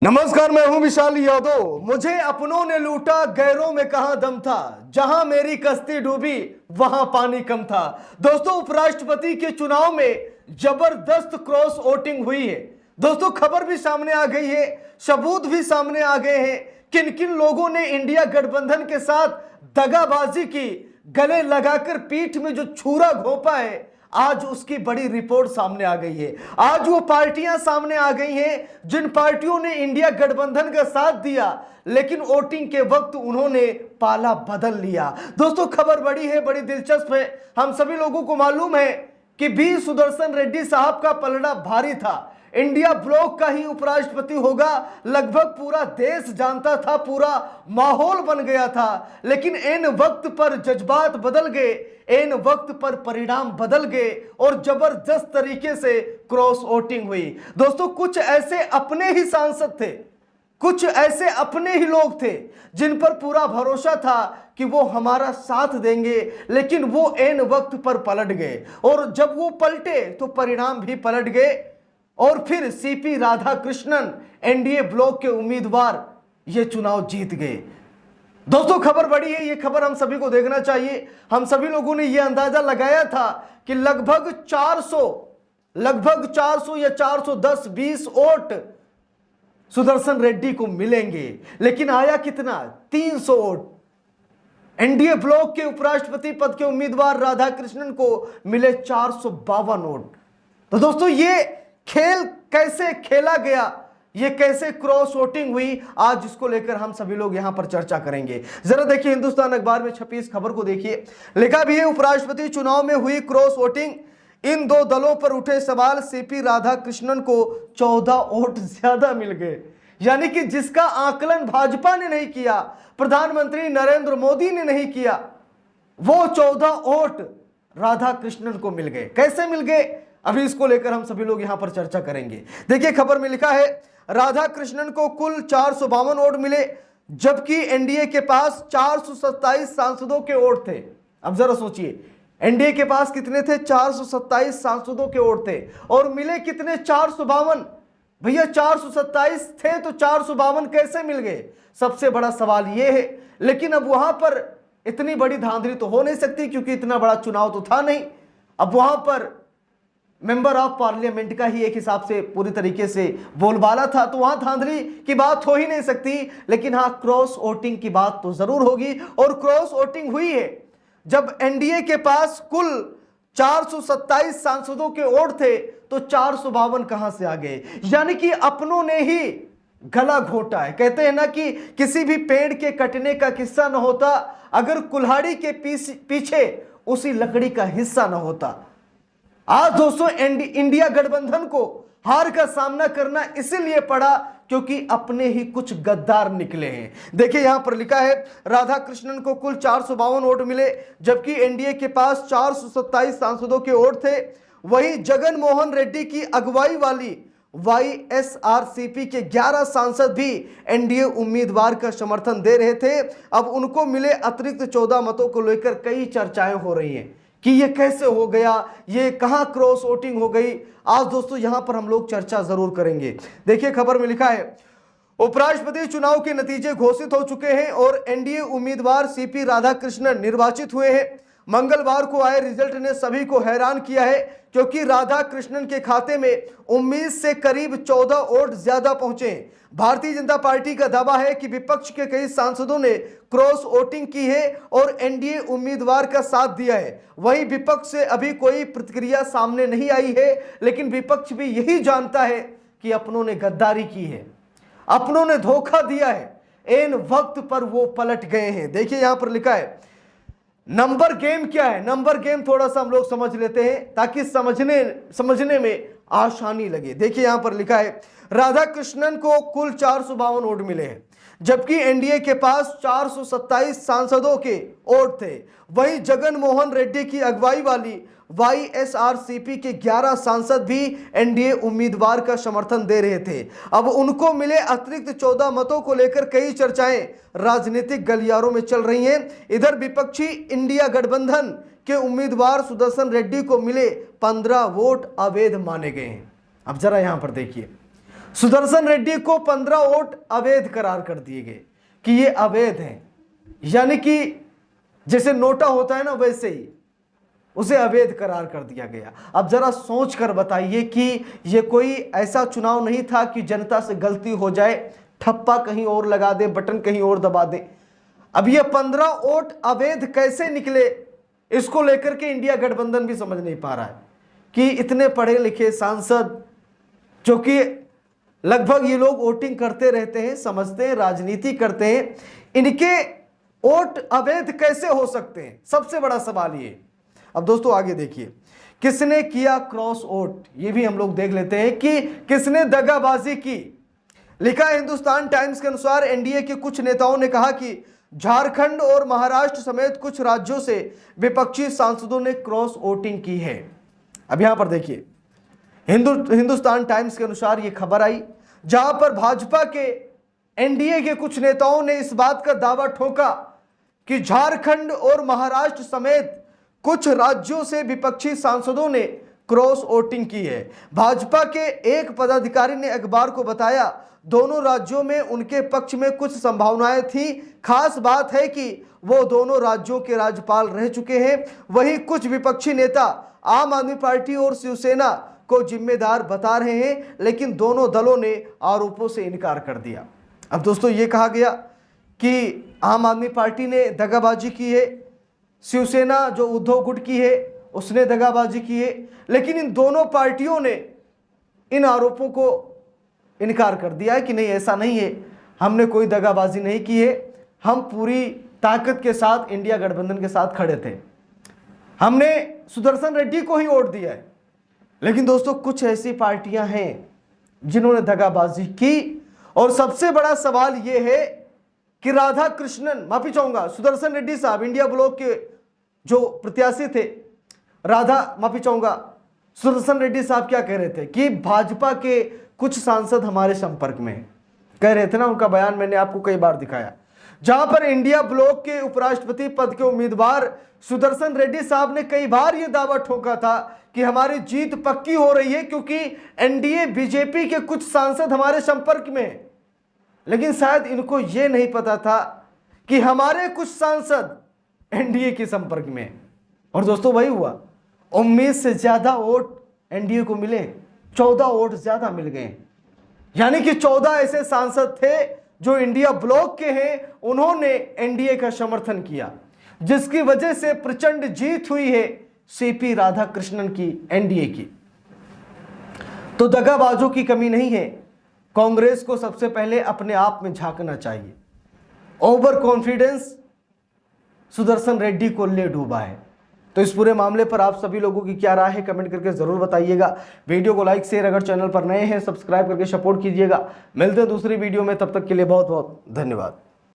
नमस्कार, मैं हूं विशाल यादव। मुझे अपनों ने लूटा, गैरों में कहां दम था, जहां मेरी कश्ती डूबी वहां पानी कम था। दोस्तों, उपराष्ट्रपति के चुनाव में जबरदस्त क्रॉस वोटिंग हुई है। दोस्तों, खबर भी सामने आ गई है, सबूत भी सामने आ गए हैं। किन किन लोगों ने इंडिया गठबंधन के साथ दगाबाजी की, गले लगाकर पीठ में जो छुरा घोंपा है, आज उसकी बड़ी रिपोर्ट सामने आ गई है। आज वो पार्टियां सामने आ गई हैं जिन पार्टियों ने इंडिया गठबंधन का साथ दिया, लेकिन वोटिंग के वक्त उन्होंने पाला बदल लिया। दोस्तों, खबर बड़ी है, बड़ी दिलचस्प है। हम सभी लोगों को मालूम है कि बी सुदर्शन रेड्डी साहब का पलड़ा भारी था। इंडिया ब्लॉक का ही उपराष्ट्रपति होगा, लगभग पूरा देश जानता था, पूरा माहौल बन गया था। लेकिन इन वक्त पर जज्बात बदल गए, इन वक्त पर परिणाम बदल गए और जबरदस्त तरीके से क्रॉस वोटिंग हुई। दोस्तों, कुछ ऐसे अपने ही सांसद थे, कुछ ऐसे अपने ही लोग थे जिन पर पूरा भरोसा था कि वो हमारा साथ देंगे, लेकिन वो इन वक्त पर पलट गए। और जब वो पलटे तो परिणाम भी पलट गए और फिर सीपी राधाकृष्णन एनडीए ब्लॉक के उम्मीदवार ये चुनाव जीत गए। दोस्तों, खबर बड़ी है, ये खबर हम सभी को देखना चाहिए। हम सभी लोगों ने ये अंदाजा लगाया था कि लगभग 400 या 410-20 वोट सुदर्शन रेड्डी को मिलेंगे, लेकिन आया कितना? 300 वोट। एनडीए ब्लॉक के उपराष्ट्रपति पद के उम्मीदवार राधाकृष्णन को मिले 452 वोट। तो दोस्तों, ये खेल कैसे खेला गया, ये कैसे क्रॉस वोटिंग हुई, आज इसको लेकर हम सभी लोग यहां पर चर्चा करेंगे। जरा देखिए, हिंदुस्तान अखबार में छपी इस खबर को देखिए। लिखा भी है, उपराष्ट्रपति चुनाव में हुई क्रॉस वोटिंग, इन दो दलों पर उठे सवाल, सीपी राधाकृष्णन को 14 वोट ज्यादा मिल गए। यानी कि जिसका आकलन भाजपा ने नहीं किया, प्रधानमंत्री नरेंद्र मोदी ने नहीं किया, वो 14 वोट राधाकृष्णन को मिल गए। कैसे मिल गए, अभी इसको लेकर हम सभी लोग यहां पर चर्चा करेंगे। देखिए, खबर में लिखा है, राधाकृष्णन को कुल 452 वोट मिले, जबकि एनडीए के पास 427 सांसदों के वोट थे। अब जरा सोचिए, एनडीए के पास कितने थे? 427 सांसदों के वोट थे और मिले कितने? 452। भैया, 427 थे तो 452 कैसे मिल गए? सबसे बड़ा सवाल यह है। लेकिन अब वहां पर इतनी बड़ी धांधली तो हो नहीं सकती, क्योंकि इतना बड़ा चुनाव तो था नहीं। अब वहां पर मेंबर ऑफ पार्लियामेंट का ही एक हिसाब से पूरी तरीके से बोलबाला था, तो वहां धांधली की बात हो ही नहीं सकती। लेकिन हाँ, क्रॉस वोटिंग की बात तो जरूर होगी, और क्रॉस वोटिंग हुई है। जब एनडीए के पास कुल 427 सांसदों के वोट थे, तो 452 कहां से आ गए? यानी कि अपनों ने ही गला घोटा है। कहते हैं ना कि किसी भी पेड़ के कटने का किस्सा न होता अगर कुल्हाड़ी के पीछे उसी लकड़ी का हिस्सा न होता। आज दोस्तों, इंडिया गठबंधन को हार का सामना करना इसीलिए पड़ा क्योंकि अपने ही कुछ गद्दार निकले हैं। देखिए, यहां पर लिखा है, राधाकृष्णन को कुल 452 वोट मिले, जबकि एनडीए के पास 427 सांसदों के वोट थे। वहीं जगन मोहन रेड्डी की अगुवाई वाली वाईएसआरसीपी के 11 सांसद भी एनडीए उम्मीदवार का समर्थन दे रहे थे। अब उनको मिले अतिरिक्त 14 मतों को लेकर कई चर्चाएं हो रही हैं कि ये कैसे हो गया, ये कहां क्रॉस वोटिंग हो गई। आज दोस्तों, यहां पर हम लोग चर्चा जरूर करेंगे। देखिए, खबर में लिखा है, उपराष्ट्रपति चुनाव के नतीजे घोषित हो चुके हैं और एनडीए उम्मीदवार सीपी राधाकृष्णन निर्वाचित हुए हैं। मंगलवार को आए रिजल्ट ने सभी को हैरान किया है, क्योंकि राधाकृष्णन के खाते में उम्मीद से करीब 14 वोट ज्यादा पहुंचे। भारतीय जनता पार्टी का दावा है कि विपक्ष के कई सांसदों ने क्रॉस वोटिंग की है और एनडीए उम्मीदवार का साथ दिया है। वहीं विपक्ष से अभी कोई प्रतिक्रिया सामने नहीं आई है, लेकिन विपक्ष भी यही जानता है कि अपनों ने गद्दारी की है, अपनों ने धोखा दिया है। इन वक्त पर वो पलट गए हैं। देखिए, यहां पर लिखा है, नंबर गेम क्या है। नंबर गेम थोड़ा सा हम लोग समझ लेते हैं ताकि समझने में आसानी लगे। देखिए, यहां पर लिखा है, राधाकृष्णन को कुल 452 वोट मिले हैं, जबकि एनडीए के पास 427 सांसदों के वोट थे। वहीं जगन मोहन रेड्डी की अगुवाई वाली वाईएसआरसीपी के 11 सांसद भी एनडीए उम्मीदवार का समर्थन दे रहे थे। अब उनको मिले अतिरिक्त 14 मतों को लेकर कई चर्चाएं राजनीतिक गलियारों में चल रही हैं। इधर विपक्षी इंडिया गठबंधन के उम्मीदवार सुदर्शन रेड्डी को मिले 15 वोट अवैध माने गए हैं। अब जरा यहां पर देखिए, सुदर्शन रेड्डी को 15 वोट अवैध करार कर दिए गए कि ये अवैध हैं, यानी कि जैसे नोटा होता है ना वैसे ही उसे अवैध करार कर दिया गया। अब जरा सोच कर बताइए कि ये कोई ऐसा चुनाव नहीं था कि जनता से गलती हो जाए, ठप्पा कहीं और लगा दे, बटन कहीं और दबा दे। अब ये 15 वोट अवैध कैसे निकले, इसको लेकर के इंडिया गठबंधन भी समझ नहीं पा रहा है कि इतने पढ़े लिखे सांसद, जो कि लगभग ये लोग वोटिंग करते रहते हैं, समझते हैं, राजनीति करते हैं, इनके वोट अवैध कैसे हो सकते हैं, सबसे बड़ा सवाल ये। अब दोस्तों आगे देखिए, किसने किया क्रॉस वोट, ये भी हम लोग देख लेते हैं कि किसने दगाबाजी की। लिखा है हिंदुस्तान टाइम्स के अनुसार एनडीए के कुछ नेताओं ने कहा कि झारखंड और महाराष्ट्र समेत कुछ राज्यों से विपक्षी सांसदों ने क्रॉस वोटिंग की है। अब यहां पर देखिए, हिंदुस्तान टाइम्स के अनुसार यह खबर आई, जहां पर भाजपा के एनडीए के कुछ नेताओं ने इस बात का दावा ठोका कि झारखंड और महाराष्ट्र समेत कुछ राज्यों से विपक्षी सांसदों ने क्रॉस वोटिंग की है। भाजपा के एक पदाधिकारी ने अखबार को बताया, दोनों राज्यों में उनके पक्ष में कुछ संभावनाएं थी। खास बात है कि वो दोनों राज्यों के राज्यपाल रह चुके हैं। वहीं कुछ विपक्षी नेता आम आदमी पार्टी और शिवसेना को जिम्मेदार बता रहे हैं, लेकिन दोनों दलों ने आरोपों से इनकार कर दिया। अब दोस्तों ये कहा गया कि आम आदमी पार्टी ने दगाबाजी की है, शिवसेना जो उद्धव गुट की है उसने दगाबाजी की है, लेकिन इन दोनों पार्टियों ने इन आरोपों को इनकार कर दिया है कि नहीं, ऐसा नहीं है, हमने कोई दगाबाजी नहीं की है, हम पूरी ताकत के साथ इंडिया गठबंधन के साथ खड़े थे, हमने सुदर्शन रेड्डी को ही वोट दिया है। लेकिन दोस्तों कुछ ऐसी पार्टियां हैं जिन्होंने दगाबाजी की, और सबसे बड़ा सवाल यह है कि राधा कृष्णन, माफी चाहूंगा, सुदर्शन रेड्डी साहब इंडिया ब्लॉक के जो प्रत्याशी थे, सुदर्शन रेड्डी साहब क्या कह रहे थे कि भाजपा के कुछ सांसद हमारे संपर्क में हैं, कह रहे थे ना, उनका बयान मैंने आपको कई बार दिखाया। जहां पर इंडिया ब्लॉक के उपराष्ट्रपति पद के उम्मीदवार सुदर्शन रेड्डी साहब ने कई बार यह दावा ठोका था कि हमारी जीत पक्की हो रही है क्योंकि एनडीए बीजेपी के कुछ सांसद हमारे संपर्क में हैं। लेकिन शायद इनको यह नहीं पता था कि हमारे कुछ सांसद एनडीए के संपर्क में हैं। और दोस्तों वही हुआ, उम्मीद से ज्यादा वोट एनडीए को मिले, 14 वोट ज्यादा मिल गए, यानी कि 14 ऐसे सांसद थे जो इंडिया ब्लॉक के हैं, उन्होंने एनडीए का समर्थन किया, जिसकी वजह से प्रचंड जीत हुई है सीपी राधाकृष्णन की, एनडीए की। तो दगाबाजों की कमी नहीं है, कांग्रेस को सबसे पहले अपने आप में झांकना चाहिए। ओवर कॉन्फिडेंस सुदर्शन रेड्डी को ले डूबा है। तो इस पूरे मामले पर आप सभी लोगों की क्या राय है, कमेंट करके जरूर बताइएगा। वीडियो को लाइक शेयर, अगर चैनल पर नए हैं सब्सक्राइब करके सपोर्ट कीजिएगा। मिलते हैं दूसरी वीडियो में, तब तक के लिए बहुत बहुत धन्यवाद।